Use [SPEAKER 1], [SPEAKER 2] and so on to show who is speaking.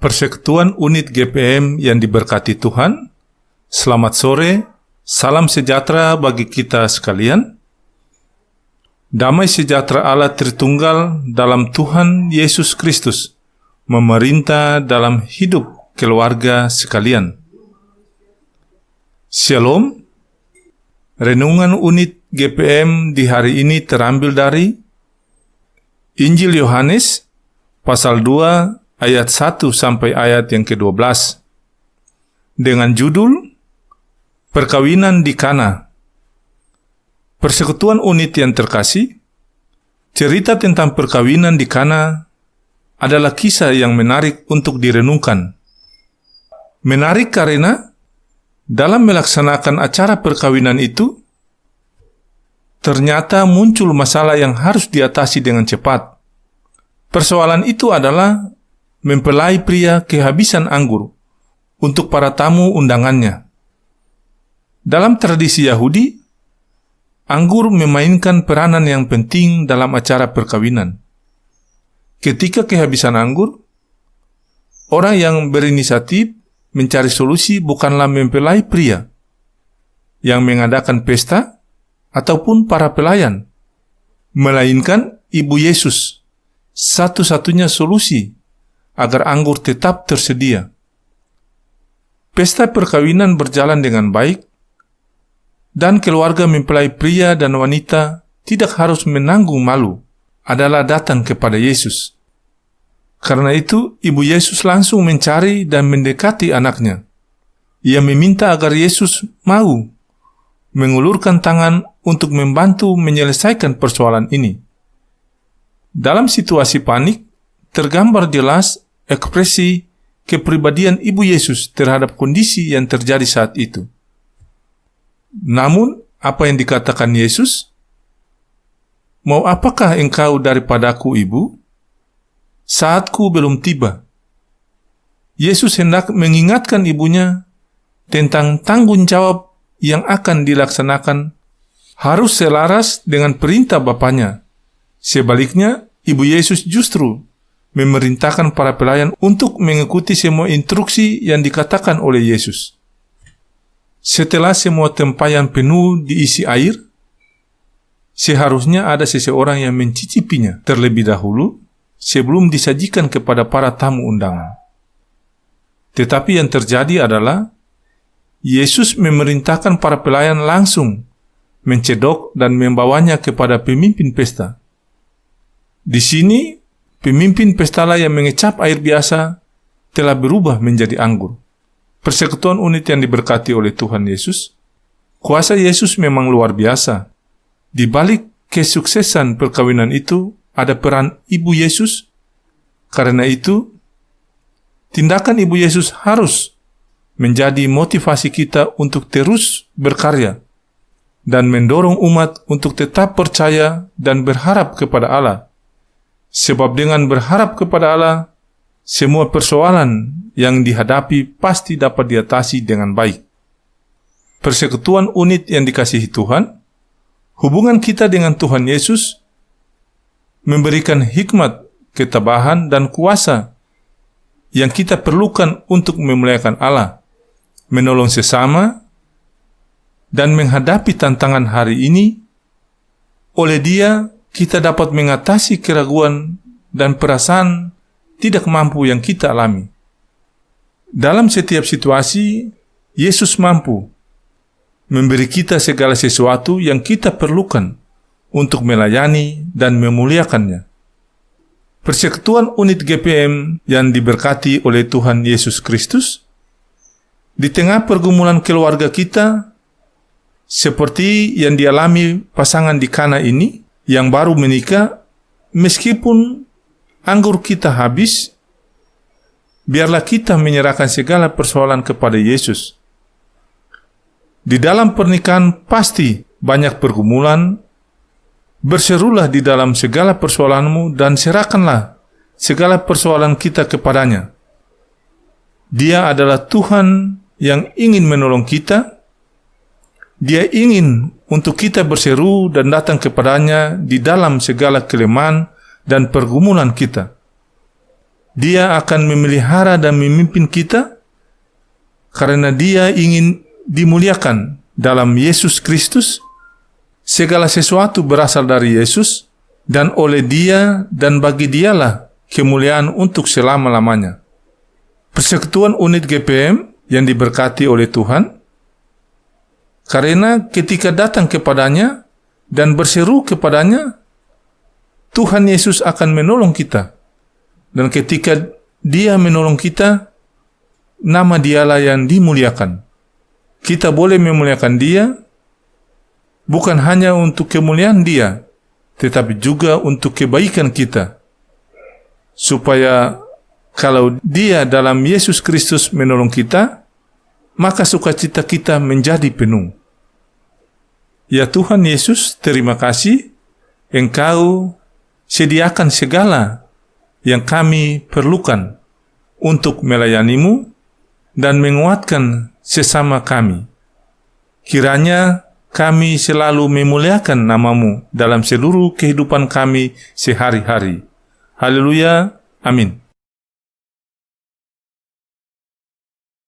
[SPEAKER 1] Persekutuan Unit GPM yang diberkati Tuhan, selamat sore, salam sejahtera bagi kita sekalian. Damai sejahtera Allah Tritunggal dalam Tuhan Yesus Kristus memerintah dalam hidup keluarga sekalian. Shalom. Renungan Unit GPM di hari ini terambil dari Injil Yohanes pasal 2 ayat 1 sampai ayat yang ke-12 dengan judul Perkawinan di Kana. Persekutuan Unit yang terkasih, cerita tentang perkawinan di Kana adalah kisah yang menarik untuk direnungkan. Menarik karena dalam melaksanakan acara perkawinan itu, ternyata muncul masalah yang harus diatasi dengan cepat. Persoalan itu adalah mempelai pria kehabisan anggur untuk para tamu undangannya. Dalam tradisi Yahudi, anggur memainkan peranan yang penting dalam acara perkawinan. Ketika kehabisan anggur, orang yang berinisiatif mencari solusi bukanlah mempelai pria yang mengadakan pesta ataupun para pelayan, melainkan Ibu Yesus, satu-satunya solusi agar anggur tetap tersedia. Pesta perkawinan berjalan dengan baik, dan keluarga mempelai pria dan wanita tidak harus menanggung malu adalah datang kepada Yesus. Karena itu, Ibu Yesus langsung mencari dan mendekati anaknya. Ia meminta agar Yesus mau mengulurkan tangan untuk membantu menyelesaikan persoalan ini. Dalam situasi panik, tergambar jelas ekspresi kepribadian Ibu Yesus terhadap kondisi yang terjadi saat itu. Namun, apa yang dikatakan Yesus? Mau apakah engkau daripadaku, Ibu? Saatku belum tiba. Yesus hendak mengingatkan ibunya tentang tanggung jawab yang akan dilaksanakan harus selaras dengan perintah Bapaknya. Sebaliknya, Ibu Yesus justru memerintahkan para pelayan untuk mengikuti semua instruksi yang dikatakan oleh Yesus. Setelah semua tempayan penuh diisi air, seharusnya ada seseorang yang mencicipinya terlebih dahulu sebelum disajikan kepada para tamu undangan. Tetapi yang terjadi adalah Yesus memerintahkan para pelayan langsung mencedok dan membawanya kepada pemimpin pesta. Di sini, pemimpin pestalah yang mengecap air biasa telah berubah menjadi anggur. Persekutuan Unit yang diberkati oleh Tuhan Yesus, kuasa Yesus memang luar biasa. Di balik kesuksesan perkawinan itu ada peran Ibu Yesus. Karena itu, tindakan Ibu Yesus harus menjadi motivasi kita untuk terus berkarya dan mendorong umat untuk tetap percaya dan berharap kepada Allah. Sebab dengan berharap kepada Allah, semua persoalan yang dihadapi pasti dapat diatasi dengan baik. Persekutuan Unit yang dikasihi Tuhan, hubungan kita dengan Tuhan Yesus memberikan hikmat, ketabahan, dan kuasa yang kita perlukan untuk memuliakan Allah, menolong sesama, dan menghadapi tantangan hari ini. Oleh Dia, kita dapat mengatasi keraguan dan perasaan tidak mampu yang kita alami. Dalam setiap situasi, Yesus mampu memberi kita segala sesuatu yang kita perlukan untuk melayani dan memuliakannya. Persekutuan Unit GPM yang diberkati oleh Tuhan Yesus Kristus, di tengah pergumulan keluarga kita, seperti yang dialami pasangan di Kana ini, yang baru menikah, meskipun anggur kita habis, biarlah kita menyerahkan segala persoalan kepada Yesus. Di dalam pernikahan pasti banyak pergumulan. Berserulah di dalam segala persoalanmu dan serahkanlah segala persoalan kita kepadanya. Dia adalah Tuhan yang ingin menolong kita. Dia ingin untuk kita berseru dan datang kepadanya di dalam segala kelemahan dan pergumulan kita. Dia akan memelihara dan memimpin kita karena Dia ingin dimuliakan dalam Yesus Kristus. Segala sesuatu berasal dari Yesus dan oleh Dia dan bagi Dialah kemuliaan untuk selama-lamanya. Persekutuan unit GPM yang diberkati oleh Tuhan, karena ketika datang kepadanya dan berseru kepadanya, Tuhan Yesus akan menolong kita. Dan ketika Dia menolong kita, nama Dialah yang dimuliakan. Kita boleh memuliakan Dia, bukan hanya untuk kemuliaan Dia, tetapi juga untuk kebaikan kita. Supaya kalau Dia dalam Yesus Kristus menolong kita, maka sukacita kita menjadi penuh. Ya Tuhan Yesus, terima kasih Engkau sediakan segala yang kami perlukan untuk melayani-Mu dan menguatkan sesama kami. Kiranya kami selalu memuliakan nama-Mu dalam seluruh kehidupan kami sehari-hari. Haleluya. Amin.